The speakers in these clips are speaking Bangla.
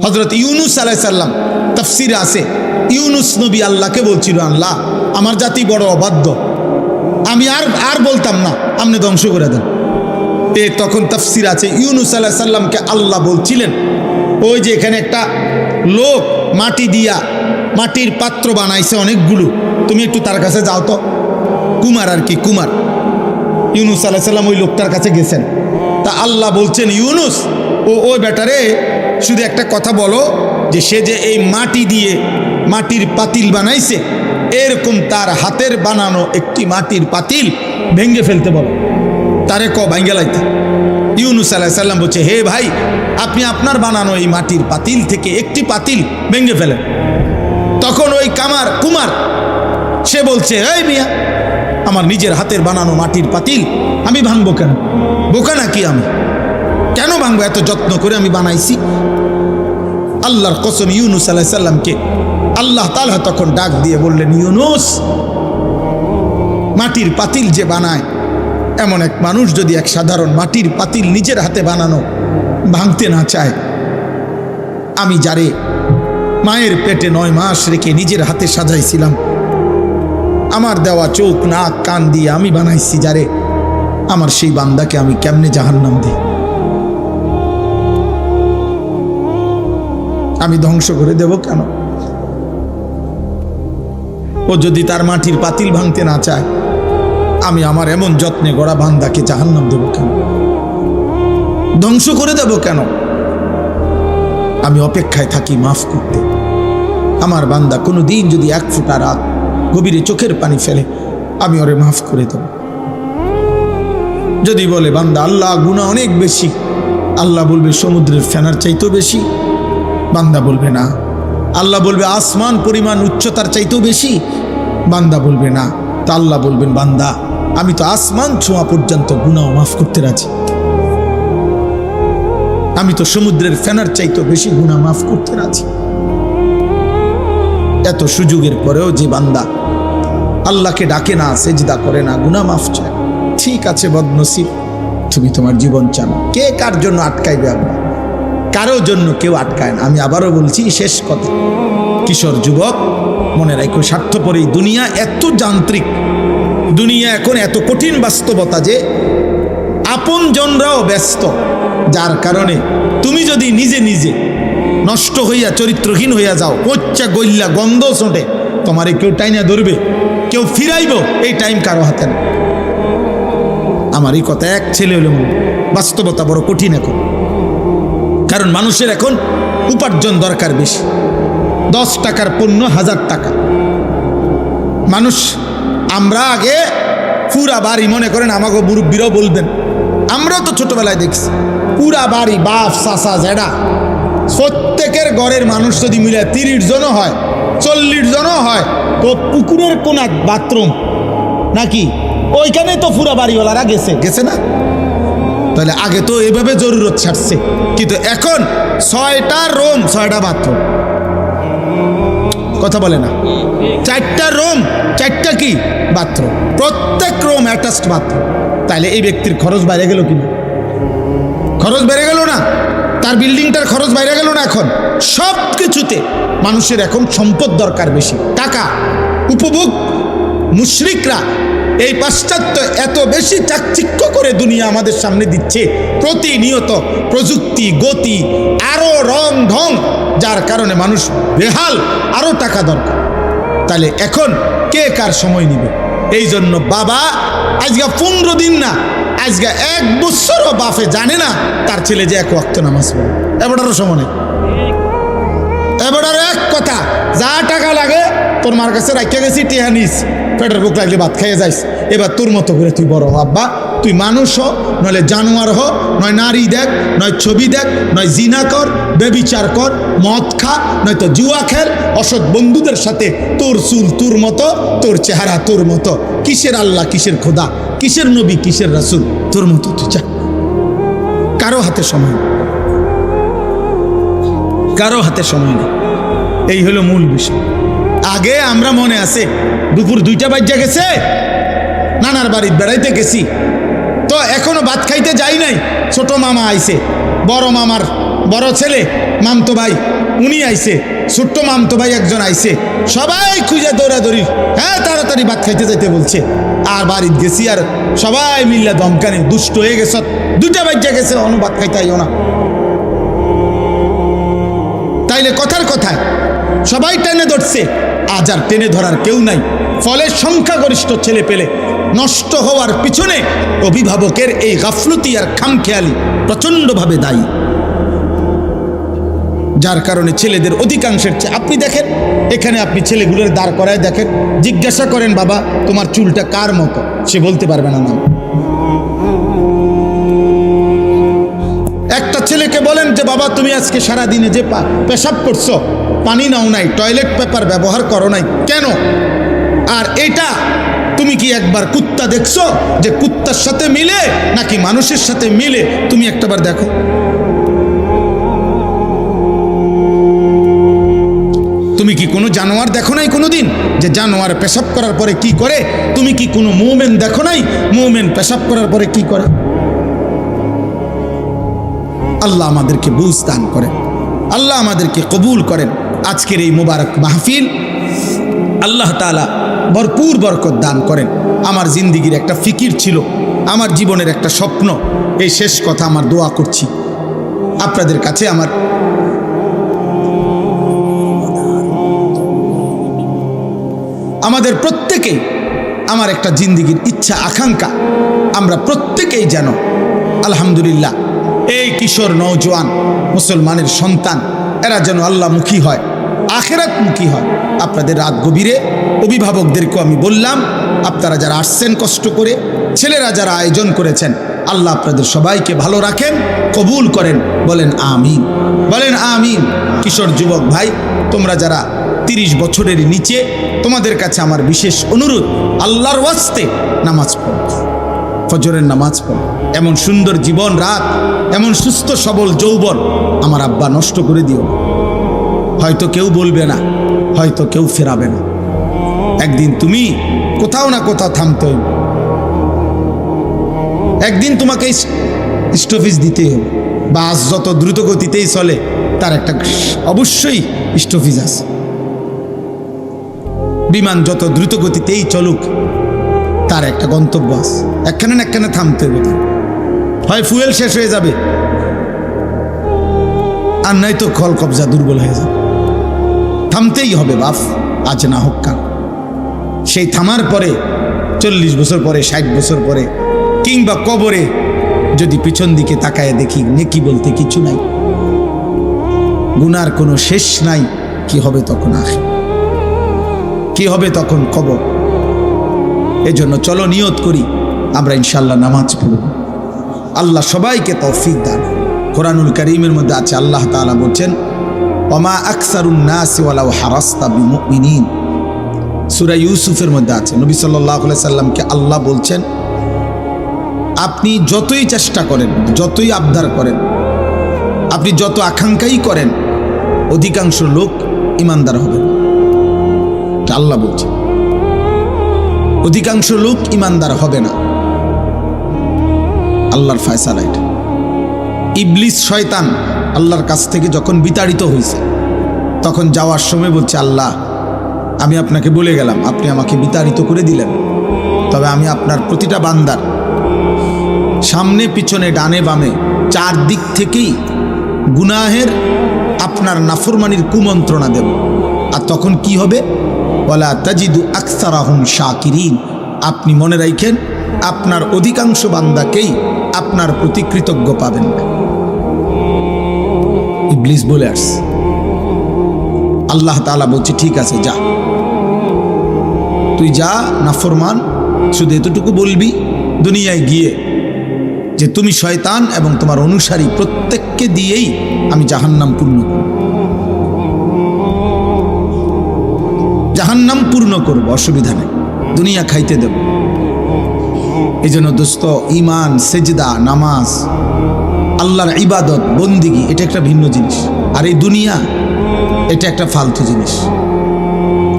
হযরত ইউনুস আলাইহিস সালাম তাফসীরে আছে, ইউনুস নবী আল্লাহকে বলছিল, আল্লাহ আমার জাতি বড় অবাধ্য, আমি আর বলতাম না, আপনি ধ্বংস করে দেন। তখন তাফসীর আছে ইউনুস আলাইহিস সালামকে আল্লাহ বলছিলেন, ওই যে এখানে একটা লোক মাটি দিয়া মাটির পাত্র বানাইছে অনেকগুলো, তুমি একটু তার কাছে যাও তো। কুমার আর কি, কুমার। ইউনুস আলাইহিস সালাম ওই লোকটার কাছে গেছেন। তা আল্লাহ বলছেন, ইউনুস ওই বেটারে শুধু একটা কথা বলো, যে সে যে এই মাটি দিয়ে মাটির পাতিল বানাইছে, এরকম তার হাতের বানানো একটি মাটির পাতিল ভেঙে ফেলতে বলো, তারে ভাঙ্গে লাইতে। ইউনুস আলাইহিস সালাম বলছে, হে ভাই, আপনি আপনার বানানো এই মাটির পাতিল থেকে একটি পাতিল ভেঙে ফেলেন। তখন ওই কুমার সে বলছে, এই মিয়া, আমার নিজের হাতের বানানো মাটির পাতিল আমি ভাঙবো কেন? বোকা নাকি আমি? কেন ভাঙবো? এত যত্ন করে আমি বানাইছি। আল্লাহর কসম, ইউনুস আলাইহিস সালামকে আল্লাহ তাআলা তখন ডাক দিয়ে বললেন, ইউনুস, মাটির পাতিল যে বানায়, এমন এক মানুষ যদি এক সাধারণ মাটির পাতিল নিজের হাতে বানানো ভাঙতে না চায়, আমি যারে মায়ের পেটে 9 মাস রেখে নিজের হাতে সাজাইছিলাম, আমার দেওয়া চোখ নাক কান দিয়ে আমি বানাইছি যারে, আমার সেই বান্দাকে আমি কেমনে জাহান্নাম দিই? আমি ধ্বংস করে দেব কেন? ও যদি তার মাটির পাতিল ভাঙতে না চায়, আমি আমার এমন যত্নে গড়া বান্দাকে জাহান্নাম দেব কেন? ধ্বংস করে দেব কেন? আমি অপেক্ষায় থাকি মাফ করতে। আমার বান্দা কোনো দিন যদি 1 ফোঁটা রাত গভীরে চোখের পানি ফেলে, আমি ওরে মাফ করে দেব। যদি বলে, বান্দা আল্লাহ গুনাহ অনেক বেশি, আল্লাহ বলবে সমুদ্রের ফেনার চাইতেও বেশি। বান্দা বলবে না। আল্লাহ বলবে আসমান পরিমাণ উচ্চতার চাইতেও বেশি। বান্দা বলবে না। তা আল্লাহ বলবেন, বান্দা আমি তো আসমান ছোঁয়া পর্যন্ত গুনাহ মাফ করতে রাজি, আমি তো সমুদ্রের ফেনার চাইতেও বেশি গুনাহ মাফ করতে রাজি। এত সুযোগের পরেও যে বান্দা আল্লাহকে ডাকে না, সেজদা করে না, গুনাহ মাফ চায়, ঠিক আছে বদনসিব, তুমি তোমার জীবন চানো। কে কার জন্য আটকাইবে? আল্লাহ কারো জন্য কেউ আটকায় না। আমি আবারও বলছি, শেষ কথা, কিশোর যুবক মনে রাখো, স্বার্থপর এই দুনিয়া এত যান্ত্রিক, দুনিয়া এখন এত কঠিন বাস্তবতা যে আপন জনরাও ব্যস্ত, যার কারণে তুমি যদি নিজে নিজে নষ্ট হইয়া চরিত্রহীন হইয়া যাও, পচ্চা গইল্লা গন্ধ ছোটে, তোমারে কেউ টাইনা ধরবে, কেউ ফিরাইব, এই টাইম কারো হাতে না। আমার এই কথা এক ছেলে হলো, বাস্তবতা বড় কঠিন এখন। কারণ মানুষের এখন উপার্জন দরকার বেশি। 10 টাকার পণ্য 1000 টাকা। মানুষ, আমরা আগে পুরা বাড়ি, মনে করেন আমাকে মুরব্বীরাও বলবেন, আমরাও তো ছোটবেলায় দেখছি, পুরা বাড়ি বাপ চাচা জেডা প্রত্যেকের ঘরের মানুষ যদি মিলে 30 জনও হয়, 40 জনও হয়, তো পুকুরের কোন বাথরুম নাকি ওইখানে তো পুরা বাড়িওয়ালারা গেছে না? তাহলে আগে তো এভাবে জরুরত ছাড়ছে, কিন্তু এখন 6টা রুম 6টা বাথরুম। কথা বলে না? 4টা রুম 4টা কি বাথরুম, প্রত্যেক রুম অ্যাটাচড বাথরুম। তাহলে এই ব্যক্তির খরচ বাইরে গেল কিনা? খরচ বেড়ে গেল না? তার বিল্ডিংটার খরচ বাইরে গেল না? এখন সব কিছুতে মানুষের এখন সম্পদ দরকার বেশি, টাকা, উপভোগ। মুশরিকরা এই পাশ্চাত্য এত বেশি চাকচিক্য করে দুনিয়া আমাদের সামনে দিচ্ছে, প্রতিনিয়ত প্রযুক্তি, গতি, আরো রং ঢং, যার কারণে মানুষ বেহাল, আরো টাকা দরকার। তাহলে এখন কে কার সময় নিবে? এই জন্য বাবা আজকে 15 দিন না, আজকে 1 বছরও বাপে জানে না তার ছেলে যে 1 ওয়াক্ত নামাজ পড়ে। এবারও সময় নেই। এবার এক কথা, যা টাকা লাগে তোর মার কাছে রাখিয়া গেছি, টিহা নিস, পেটের বুক লাগলে ভাত খাইয়ে যাইস। এবার তোর মতো করে তুই বড় হ আব্বা, তুই মানুষ হ, নইলে জানোয়ার হ, নয় নারী দেখ, নয় ছবি দেখ, নয় জিনা কর, বেবিচার কর, মদ খা, নয়তো জুয়া খেল, অসৎ বন্ধুদের সাথে, তোর চুল তোর মতো, তোর চেহারা তোর মতো, কিসের আল্লাহ, কিসের খোদা, কিসের নবী, কিসের রাসূল, তোর মতো তুই চা। কারো হাতে সময় নেই, কারো হাতে সময় নেই। এই হলো মূল বিষয়। আগে আমরা মনে আছে দুপুর 2টা বাজে গেছে, নানার বাড়িতে বেড়াইতে গেছি, তো এখনো ভাত খাইতে যাই নাই, ছোট মামা আইছে, বড় মামার বড় ছেলে মামতো ভাই উনি আইছে, ছোট্ট মামতো ভাই একজন আইছে, সবাই খুঁজে দৌড়াদৌড়ি, হ্যাঁ তাড়াতাড়ি ভাত খাইতে যাইতে বলছে। আর বাড়িতে গেছি আর সবাই মিল্লা দমকানি, দুষ্ট হয়ে গেছ, 2টা বাজ্যা গেছে, অনু ভাত খাইতে আইও না। তাইলে কথার কথায় সবাই টেনে ধরছে, আজ আর টেনে ধরার কেউ নাই। ফলে সংখ্যাগরিষ্ঠ ছেলে পেলে নষ্ট হওয়ার পিছনে অভিভাবকের এই গাফলতি আর খামখেয়ালি প্রচন্ডভাবে দায়ী, যার কারণে ছেলেদের অধিকাংশের আপনি দেখেন এখানে, আপনি ছেলেগুলোর দাঁড় করায় দেখেন, জিজ্ঞাসা করেন বাবা তোমার চুলটা কার মতো, সে বলতে পারবে না নাম। একটা ছেলেকে বলেন যে বাবা তুমি আজকে সারা দিনে যে পেশাব করছো, পানি নাও নাই, টয়লেট পেপার ব্যবহার করো নাই কেন? আর এটা তুমি কি একবার কুত্তা দেখছো যে কুত্তার সাথে মিলে নাকি মানুষের সাথে মিলে? তুমি একটাবার দেখো। তুমি কি কোনো জানোয়ার দেখো নাই কোনোদিন যে জানোয়ার পেশাব করার পরে কি করে? তুমি কি কোনো মুমিন দেখো নাই মুমিন পেশাব করার পরে কি করে? আল্লাহ আমাদেরকে বুঝ দান করেন, আল্লাহ আমাদেরকে কবুল করেন। আজকের এই মুবারক মাহফিল আল্লাহ তাআলা ভরপুর বরকত দান করেন। আমার জিন্দিগির একটা ফিকির ছিল, আমার জীবনের একটা স্বপ্ন, এই শেষ কথা আমার দোয়া করছি আপনাদের কাছে। আমাদের প্রত্যেকেই, আমার একটা জিন্দিগির ইচ্ছা আকাঙ্ক্ষা, আমরা প্রত্যেকেই যেন আলহামদুলিল্লাহ এই কিশোর নওজোয়ান মুসলমানের সন্তান, এরা যেন আল্লাহমুখী হয়, আখিরাতমুখী হয়। আপনাদের রাত গভীরে অভিভাবকদেরকেও আমি বললাম, আপনারা যারা আসছেন কষ্ট করে, ছেলেরা যারা আয়োজন করেছেন, আল্লাহ আপনাদের সবাইকে ভালো রাখেন, কবুল করেন, বলেন আমিন, বলেন আমিন। কিশোর যুবক ভাই, তোমরা যারা 30 বছরের নিচে, তোমাদের কাছে আমার বিশেষ অনুরোধ, আল্লাহর ওয়াস্তে নামাজ পড়ো, ফজরের নামাজ পড়ো। এমন সুন্দর জীবন রাত, এমন সুস্থ সবল যৌবন আমার আব্বা নষ্ট করে দিও। হয়তো কেউ বলবে না, হয়তো কেউ ফেরাবে না, একদিন তুমি কোথাও না কোথাও থামতে হবে, একদিন তোমাকে স্টপেজ দিতে হবে। বাস যত দ্রুত গতিতেই চলে তার একটা অবশ্যই স্টপেজ আছে, বিমান যত দ্রুত গতিতেই চলুক তার একটা গন্তব্য আছে, একখানে না একখানে থামতে হবে। হয় ফুয়েল শেষ হয়ে যাবে, আর নাই তো খল কবজা দুর্বল হয়ে যাবে। থামতেই হবে বাপ, আজ না হোক কাল। সেই থামার পরে 40 বছর পরে, 60 বছর পরে, কিংবা কবরে যদি পিছন দিকে তাকায় দেখি নেকি বলতে কিছু নাই, গুনার কোনো শেষ নাই, কি হবে তখন? কি হবে তখন? কবর। এজন্য চলো নিয়ত করি আমরা ইনশাআল্লাহ নামাজ পড়ব। আল্লাহ সবাইকে তৌফিক দান। কোরআনুল কারীমের মধ্যে আছে, আল্লাহ তাআলা বলছেন ওমা আকসারুন নাসি ওয়ালাউ হারাসতা বিমুমিনিন। সূরা ইউসুফের মধ্যে আছে, নবী সাল্লাল্লাহু আলাইহি সাল্লামকে আল্লাহ বলছেন আপনি যতই চেষ্টা করেন, যতই আবদার করেন, আপনি যত আকাঙ্ক্ষাই করেন, অধিকাংশ লোক ইমানদার হবে। আল্লাহ বলছে অধিকাংশ লোক ইমানদার হবে না। আল্লাহর ফয়সালা এটা। ইবলিস শয়তান আল্লাহর কাছ থেকে যখন বিতাড়িত হয়েছে, তখন যাওয়ার সময় বলছে আল্লাহ আমি আপনাকে বলে গেলাম, আপনি আমাকে বিতাড়িত করে দিলেন, তবে আমি আপনার প্রতিটা বান্দার সামনে পিছনে ডানে বামে 4 দিক থেকেই গুনাহের আপনার নাফরমানির কুমন্ত্রণা দেব। আর তখন কি হবে? ওয়ালা তাজিদু আকসারাহুম শাকিরিন। আপনি মনে রাখেন আপনার অধিকাংশ বান্দাকেই আপনার প্রতি কৃতজ্ঞ পাবেন না। ইবলিস বলে আসছে। আল্লাহ তাআলা বলছে ঠিক আছে যা, তুই যা নাফরমান, শুধু এতটুকু বলবি দুনিয়ায় গিয়ে যে তুমি শয়তান এবং তোমার অনুসারী প্রত্যেককে দিয়েই আমি জাহান্নাম পূর্ণ করব, জাহান্নাম পূর্ণ করব, অসুবিধা নেই, দুনিয়া খাইতে দেব। এই জন্য দোস্ত, ইমান, সেজদা, নামাজ, আল্লাহর ইবাদত, বন্দিগি, এটা একটা ভিন্ন জিনিস। আর এই দুনিয়া এটা একটা ফালতু জিনিস।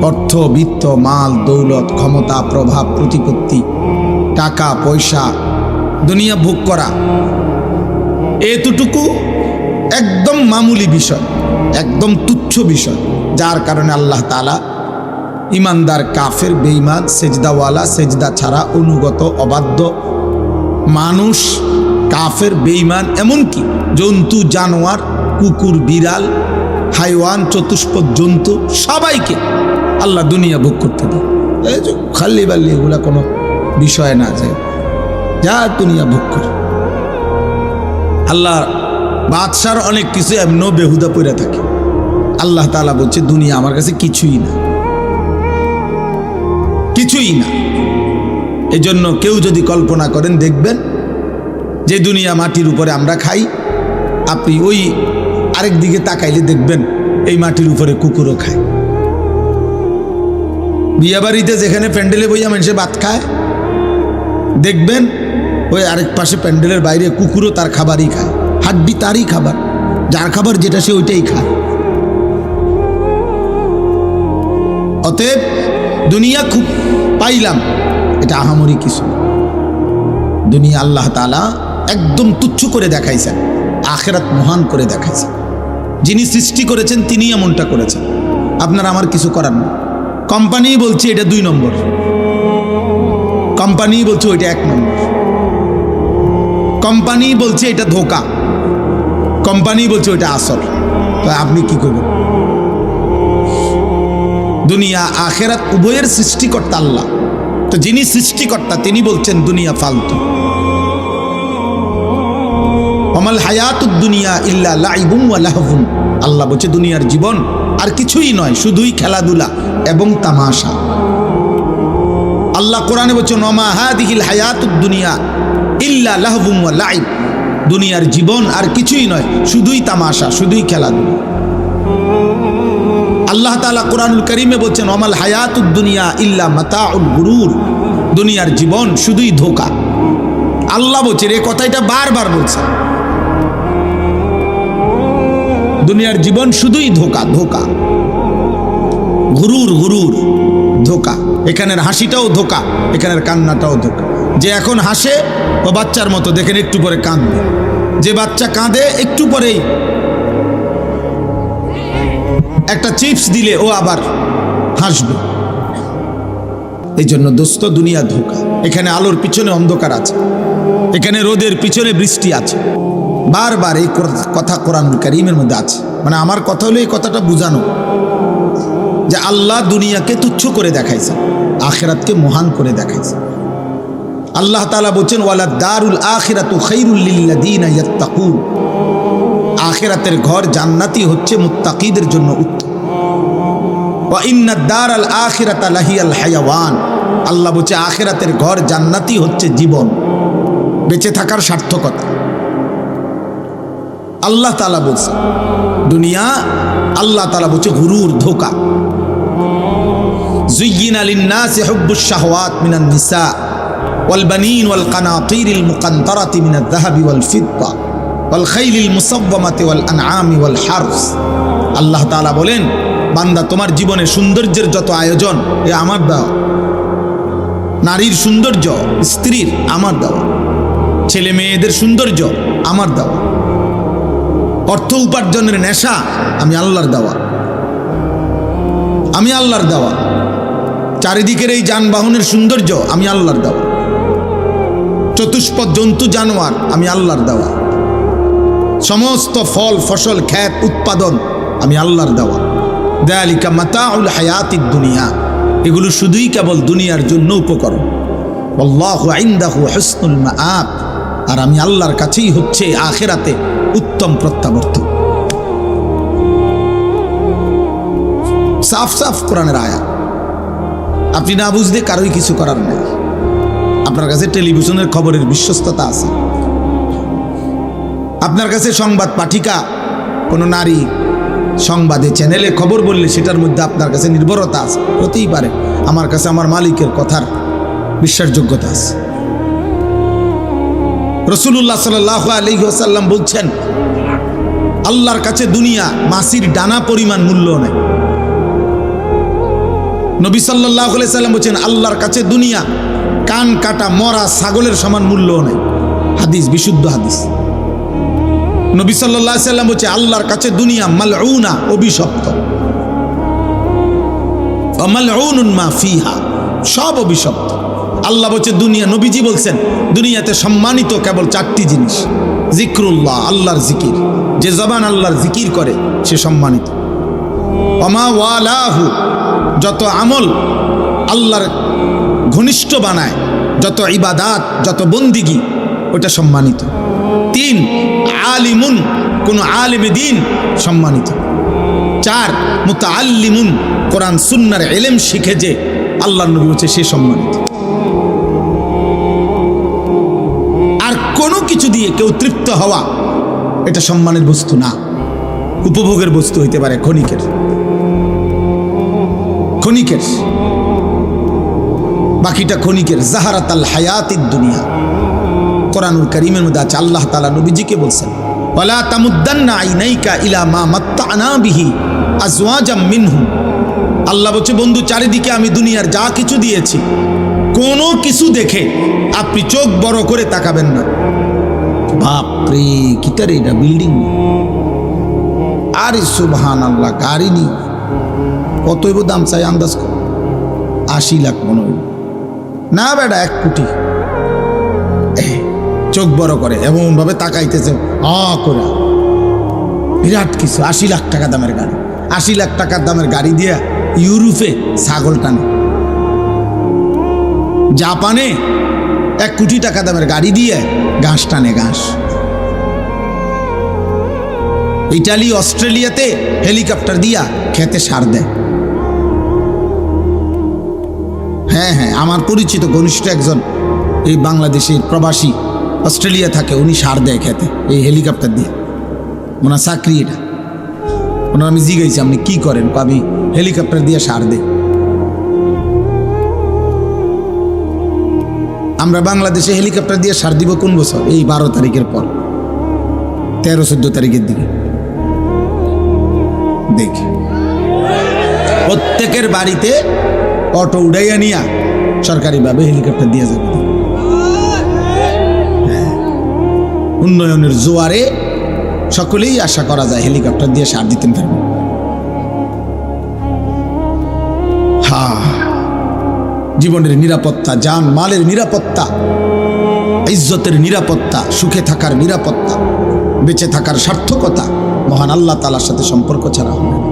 অর্থ, বিত্ত, মাল, দৌলত, ক্ষমতা, প্রভাব, প্রতিপত্তি, টাকা পয়সা, দুনিয়া ভোগ করা, এতটুকু একদম মামুলি বিষয়, একদম তুচ্ছ বিষয়, যার কারণে আল্লাহ তাআলা ইমানদার, কাফের, বেঈমান, সেজদাওয়ালা, সেজদা ছাড়া, অনুগত, অবাধ্য মানুষ, কাফের, বেঈমান, এমনকি জন্তু, জানোয়ার, কুকুর, বিড়াল, হাইওয়ান, চতুষ্পদ জন্তু, সবাইকে আল্লাহ দুনিয়া ভোগ করতে দেয়। এই যে খাল্লি বাল্লি এগুলা কোনো বিষয় না, যে যা দুনিয়া ভোগ করে। আল্লাহ বাদশার অনেক কিছু এমনও বেহুদা পড়ে থাকে। আল্লাহ তাআলা বলছে দুনিয়া আমার কাছে কিছুই না, কিছুই না। এই জন্য কেউ যদি কল্পনা করেন, দেখবেন যে দুনিয়া মাটির উপরে আমরা খাই, আপনি ওই আরেক দিকে তাকাইলে দেখবেন এই মাটির উপরে কুকুরও খায়। বিয়া বাড়িতে যেখানে প্যান্ডেলে বইয়া মানুষে ভাত খায়, দেখবেন ওই আরেক পাশে প্যান্ডেলের বাইরে কুকুরও তার খাবারই খায়। হাড্ডি তারই খাবার, যার খাবার যেটা সে ওইটাই খায়। অতএব দুনিয়া খুব পাইলাম, এটা আহামরি কিছু। দুনিয়া আল্লাহ তাআলা একদম তুচ্ছ করে দেখাইছেন, আখিরাত মহান করে দেখাইছেন। যিনি সৃষ্টি করেছেন তিনি এমনটা করেছেন, আপনার আমার কিছু করার না। কোম্পানি বলছে এটা 2 নম্বর, কোম্পানি বলছে ওইটা 1 নম্বর, কোম্পানি বলছে এটা ধোঁকা, কোম্পানি বলছে ওইটা আসল। তো আপনি কি করবেন? দুনিয়া আখিরাত উভয়ের সৃষ্টিকর্তা আল্লাহ। তো যিনি সৃষ্টিকর্তা তিনি বলছেন দুনিয়া ফালতু। ওমাল হায়াতুদ দুনিয়া ইল্লা লাইবুন ওয়া লাহবুন, আল্লাহ বলছে দুনিয়ার জীবন আর কিছুই নয়, শুধুই খেলাধুলা এবং তামাশা। আল্লাহ কোরআনে বলছে ওমা হাদিহিল হায়াতুদ দুনিয়া ইল্লা লাহবুন ওয়া লাইব, দুনিয়ার জীবন আর কিছুই নয়, শুধুই তামাশা, শুধুই খেলাধুলা। আল্লাহ তাআলা কোরআনুল কারীমে বলছেন ওমাল হায়াতুদ দুনিয়া ইল্লা মাতাউল গুরুর, দুনিয়ার জীবন শুধুই ধোঁকা। আল্লাহ বলছেন, এই কথাটা বারবার বলছে, দুনিয়ার জীবন শুধুই ধোঁকা, ধোঁকা, গুরুর, গুরুর, ধোঁকা। এখানের হাসিটাও ধোঁকা, এখানের কান্নাটাও ধোঁকা। যে এখন হাসে ও বাচ্চার মতো, দেখেন একটু পরে কাঁদবে। যে বাচ্চা কাঁদে একটু পরেই একটা চিপস দিলে ও আবার হাসবে। এই জন্য দোস্ত, দুনিয়া ধোঁকা। এখানে আলোর পিছনে অন্ধকার আছে, এখানে রোদের পিছনে বৃষ্টি আছে। বারবার এই কথা কোরআনুল কারীমের মধ্যে আছে। মানে আমার কথা হলো এই কথাটা বুঝানো যে আল্লাহ দুনিয়াকে তুচ্ছ করে দেখাইছে, আখিরাতকে মহান করে দেখাইছে। আল্লাহ তাআলা বলছেন ওয়ালা দারুল আখিরাতু খায়রুল লিল্লাযিনা ইয়াত্তাকুন, আখিরাতের ঘর জান্নাতি হচ্ছে মুত্তাকিদের জন্য উত্তম। ওয়া ইন্নাদ দারাল আখিরাতা লাহিয়াল হায়াওয়ান, আল্লাহ বলছে আখিরাতের ঘর জান্নাতি হচ্ছে জীবন, বেঁচে থাকার সার্থকতা। আল্লাহ তাআলা বলছে দুনিয়া, আল্লাহ তাআলা বলছে গুরুর, ধোঁকা। যুয়্যিনা লিন-নাসি হুব্বুশ শাহওয়াত মিনান নিসা ওয়াল বানিন ওয়াল কানাতিরিল মুকান্তারাতি মিনাদ যাহাবি ওয়াল ফিদ্দা ওয়াল খাইলিল মুসাওয়ামাতি ওয়াল আনআমি ওয়াল হারস। আল্লাহ তাআলা বলেন, বান্দা তোমার জীবনে সৌন্দর্যের যত আয়োজন এ আমার দেওয়া, নারীর সৌন্দর্য, স্ত্রীর আমার দেওয়া, ছেলে মেয়েদের সৌন্দর্য আমার দেওয়া, অর্থ উপার্জনের নেশা আমি আল্লাহর দেওয়া, আমি আল্লাহর দেওয়া, চারিদিকের এই যানবাহনের সৌন্দর্য আমি আল্লাহর দেওয়া, চতুষ্পদ জন্তু জানোয়ার আমি আল্লাহর দেওয়া, সমস্ত ফল ফসল ক্ষেত উৎপাদন আমি আল্লাহর দেওয়া। যালিকা মাতাউল হায়াতিদ দুনিয়া, এগুলো শুধুই কেবল দুনিয়ার জন্য উপকরণ। আল্লাহু ইনদাহু হুসনুল মাআব, আর আমি আল্লাহর কাছেই হচ্ছে আখিরাতে উত্তম প্রত্যাবর্তন। সাফ সাফ কোরআনের আয়াত, আপনি না বুঝলে কারোই কিছু করার নেই। আপনার কাছে টেলিভিশনের খবরের বিশ্বস্ততা আছে, আপনার কাছে সংবাদ পাঠিকা কোনো নারী সংবাদে চ্যানেলে খবর বললে সেটার মধ্যে আপনার কাছে নির্ভরতা আছে, হতেই পারে আমার কাছে আমার মালিকের কথার বিশ্বাসযোগ্যতা আছে। রাসূলুল্লাহ সাল্লাল্লাহু আলাইহি ওয়াসাল্লাম বলছেন, আল্লাহর কাছে দুনিয়া মাছির ডানা পরিমাণ মূল্য নেই। নবী সাল্লাল্লাহু আলাইহি ওয়াসাল্লাম বলছেন, আল্লাহর কাছে দুনিয়া কান কাটা মরা ছাগলের সমান মূল্য নেই। হাদিস, বিশুদ্ধ হাদিস। নবী সাল্লাল্লাহু আলাইহি সাল্লাম বলছে আল্লাহর কাছে দুনিয়া মালউনা, অভিশপ্ত। ওয়া মালউনুন মা ফিহা, সব অভিশপ্ত। আল্লাহ বলছে দুনিয়া, নবীজি বলছেন দুনিয়াতে সম্মানিত কেবল 4টি জিনিস। জিক্রুল্লাহ, আল্লাহর জিকির, যে জবান আল্লাহর জিকির করে সে সম্মানিত। ওমা ওয়ালাহু, যত আমল আল্লাহর ঘনিষ্ঠ বানায়, যত ইবাদাত, যত বন্দিগি, ওটা সম্মানিত। 3 আলিমুন, কোন আলিমে দ্বীন সম্মানিত। 4 মুতাআল্লিমুন, কোরআন সুন্নাহর ইলম শিখে যে আল্লাহর নবী বলছে সে সম্মানিত। আর কোনো কিছু দিয়ে কেউ তৃপ্ত হওয়া এটা সম্মানের বস্তু না, উপভোগের বস্তু হইতে পারে, ক্ষণিকের। বাকিটা ক্ষণিকের। জাহারাতাল হায়াতিদ দুনিয়া, কোরআনুল কারীমের মধ্যে আছে। আল্লাহ তাআলা নবীজিকে বলছেন ওয়ালা তামুদ্দান্না আইনাইকা ইলা মা মাত্তা'না বিহি আজওয়াজাম মিনহুম। আল্লাহ বলছে বন্ধু, চারিদিকে আমি দুনিয়ার যা কিছু দিয়েছি, কোনো কিছু দেখে আপনি চোখ বড় করে তাকাবেন না। বাপরে, কিতারে এটা বিল্ডিং! আরে সুবহানাল্লাহ, গাড়ি নি কত হইব দাম চাই আন্দাজ কর? 80 লাখ মনে হইব না বেটা, 1 কোটি। চোখ বড় করে এমন ভাবে তাকাইতেছে করে, বিরাট কিছু। 80 লাখ টাকা দামের গাড়ি, 80 লাখ টাকার দামের গাড়ি দিয়া ইউরোপে ছাগল টানে, জাপানে 1 কোটি টাকা দামের গাড়ি দিয়ে ঘাস টানে, ঘাস। ইটালি, অস্ট্রেলিয়াতে হেলিকপ্টার দিয়া খেতে সার দেয়। হ্যাঁ, আমার পরিচিত ঘনিষ্ঠ একজন এই বাংলাদেশের প্রবাসী, অস্ট্রেলিয়া থাকে, উনি সার দেয় খেতে এই হেলিকপ্টার দিয়ে। ওনার চাকরি এটা। ওনার আমি জিজ্ঞাসি আপনি কি করেন? পাবি হেলিকপ্টার দিয়ে সার দেয়। আমরা বাংলাদেশে হেলিকপ্টার দিয়ে সার দিব কোন বছর? এই 12 তারিখের পর, 13-14 তারিখের দিকে। দেখি প্রত্যেকের বাড়িতে অটো উড়াইয়া নিয়া সরকারিভাবে হেলিকপ্টার দিয়ে যাবে। উন্নয়নের জোয়ারে সকলেই আশা করা যায় হেলিকপ্টার দিয়ে সার দিতেন পারবে। জীবনের নিরাপত্তা, জান মালের নিরাপত্তা, ইজ্জতের নিরাপত্তা, সুখে থাকার নিরাপত্তা, বেঁচে থাকার সার্থকতা মহান আল্লাহ তাআলার সাথে সম্পর্ক ছাড়া হবে না।